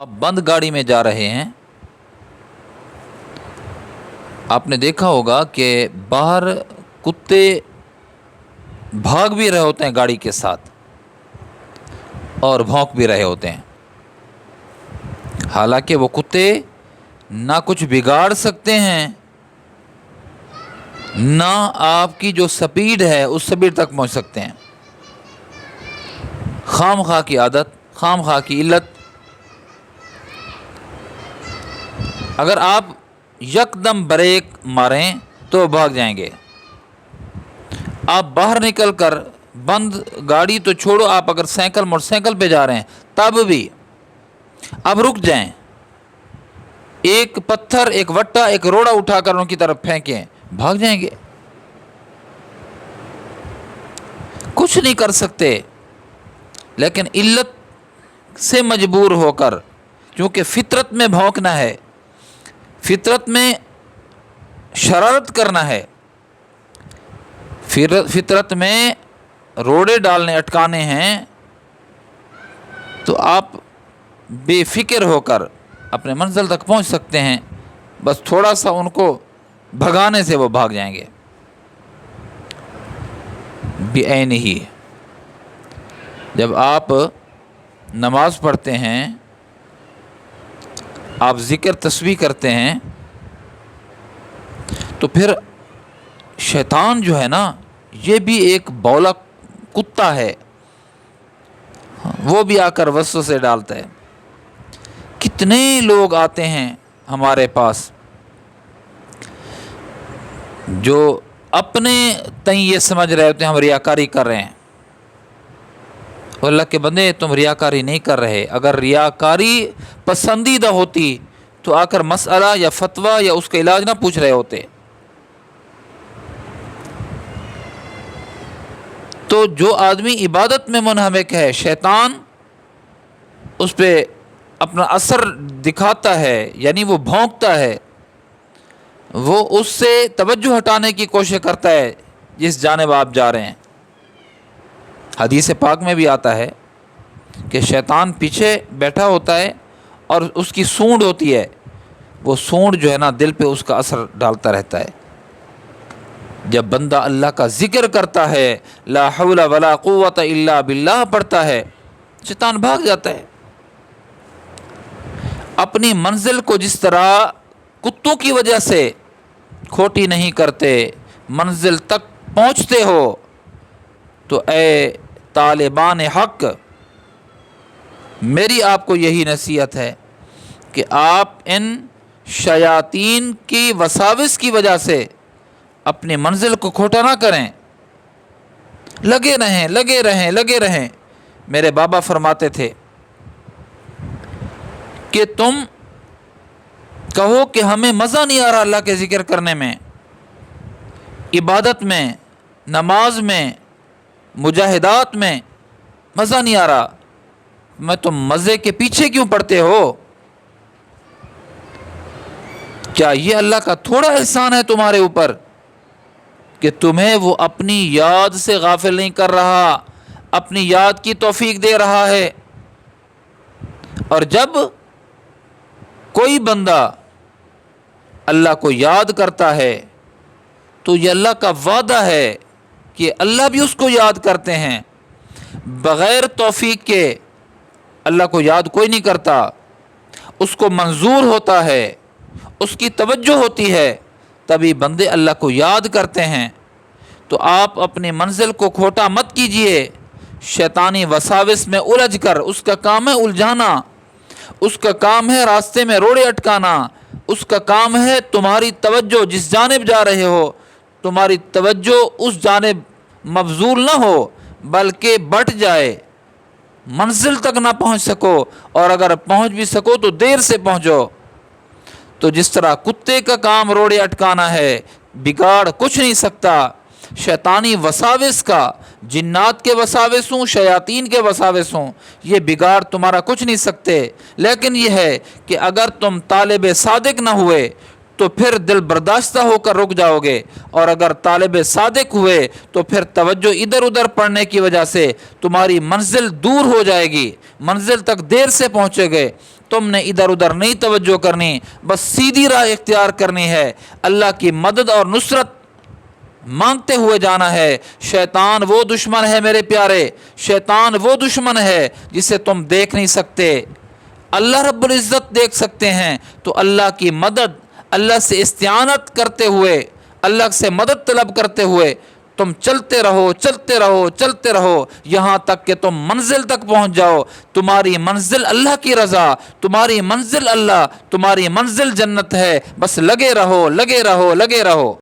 आप बंद गाड़ी में जा रहे हैं, आपने देखा होगा कि बाहर कुत्ते भाग भी रहे होते हैं गाड़ी के साथ और भौंक भी रहे होते हैं। हालांकि वो कुत्ते ना कुछ बिगाड़ सकते हैं, ना आपकी जो स्पीड है उस स्पीड तक पहुंच सकते हैं। खामखा की आदत, खामखा की इल्लत। अगर आप यकदम ब्रेक मारें तो भाग जाएंगे। आप बाहर निकलकर बंद गाड़ी तो छोड़ो, आप अगर साइकिल मोटरसाइकिल पे जा रहे हैं तब भी अब रुक जाएं। एक पत्थर, एक वट्टा, एक रोड़ा उठाकर उनकी तरफ फेंकें, भाग जाएंगे। कुछ नहीं कर सकते, लेकिन इल्लत से मजबूर होकर, क्योंकि फितरत में भौंकना है, फितरत में शरारत करना है, फितरत में रोड़े डालने अटकाने हैं, तो आप बेफिक्र होकर अपने मंजिल तक पहुंच सकते हैं। बस थोड़ा सा उनको भगाने से वो भाग जाएंगे। बेऐन ही जब आप नमाज पढ़ते हैं, आप ज़िक्र तस्बीह करते हैं, तो फिर शैतान जो है ना, ये भी एक बौला कुत्ता है, वो भी आकर वसवसे डालता है। कितने लोग आते हैं हमारे पास जो अपने तय ये समझ रहे होते हैं हम रियाकारी कर रहे हैं। अल्लाह के बंदे, तुम रियाकारी नहीं कर रहे। अगर रियाकारी पसंदीदा होती तो आकर मसला या फतवा या उसका इलाज ना पूछ रहे होते। तो जो आदमी इबादत में मुनहमिक है, शैतान उस पर अपना असर दिखाता है, यानी वो भौंकता है, वो उससे तवज्जो हटाने की कोशिश करता है जिस जानिब आप जा रहे हैं। हदीस पाक में भी आता है कि शैतान पीछे बैठा होता है और उसकी सूंड होती है, वो सूंड जो है ना दिल पे उसका असर डालता रहता है। जब बंदा अल्लाह का ज़िक्र करता है, ला हौला वला कुव्वता इल्ला बिल्लाह पढ़ता है, शैतान भाग जाता है। अपनी मंजिल को जिस तरह कुत्तों की वजह से खोटी नहीं करते, मंजिल तक पहुँचते हो, तो ए तालिबान हक़, मेरी आपको यही नसीहत है कि आप इन शयातीन की वसाविस की वजह से अपनी मंजिल को खोटा ना करें। लगे रहें, लगे रहें, लगे रहें। मेरे बाबा फरमाते थे कि तुम कहो कि हमें मज़ा नहीं आ रहा अल्लाह के ज़िक्र करने में, इबादत में, नमाज में, मुजाहिदात में मज़ा नहीं आ रहा, मैं तुम मज़े के पीछे क्यों पड़ते हो? क्या ये अल्लाह का थोड़ा एहसान है तुम्हारे ऊपर कि तुम्हें वो अपनी याद से गाफिल नहीं कर रहा, अपनी याद की तौफीक दे रहा है। और जब कोई बंदा अल्लाह को याद करता है तो ये अल्लाह का वादा है कि अल्लाह भी उसको याद करते हैं। बग़ैर तौफीक के अल्लाह को याद कोई नहीं करता, उसको मंजूर होता है, उसकी तवज्जो होती है, तभी बंदे अल्लाह को याद करते हैं। तो आप अपनी मंजिल को खोटा मत कीजिए। शैतानी वसाविस में उलझ कर, उसका काम है उलझाना, उसका काम है रास्ते में रोड़े अटकाना, उसका काम है तुम्हारी तवज्जो जिस जानिब जा रहे हो, तुम्हारी तवज्जो उस जानिब मबजूल ना हो, बल्कि बट जाए, मंजिल तक ना पहुंच सको, और अगर पहुंच भी सको तो देर से पहुंचो। तो जिस तरह कुत्ते का काम रोड़े अटकाना है, बिगाड़ कुछ नहीं सकता। शैतानी वसाविस का, जिन्नात के वसाविस हों, शयातीन के वसाविस हों, ये बिगाड़ तुम्हारा कुछ नहीं सकते। लेकिन यह है कि अगर तुम तालिब सादिक ना हुए तो फिर दिल बर्दाश्ता होकर रुक जाओगे, और अगर तालिब सादिक हुए तो फिर तवज्जो इधर उधर पढ़ने की वजह से तुम्हारी मंजिल दूर हो जाएगी, मंजिल तक देर से पहुँचोगे। تم نے ادھر ادھر نہیں توجہ کرنی، بس سیدھی راہ اختیار کرنی ہے، اللہ کی مدد اور نصرت مانگتے ہوئے جانا ہے۔ شیطان وہ دشمن ہے میرے پیارے، شیطان وہ دشمن ہے جسے تم دیکھ نہیں سکتے، اللہ رب العزت دیکھ سکتے ہیں۔ تو اللہ کی مدد، اللہ سے استعانت کرتے ہوئے، اللہ سے مدد طلب کرتے ہوئے تم چلتے رہو، چلتے رہو، چلتے رہو، یہاں تک کہ تم منزل تک پہنچ جاؤ۔ تمہاری منزل اللہ کی رضا، تمہاری منزل اللہ، تمہاری منزل جنت ہے، بس لگے رہو، لگے رہو، لگے رہو۔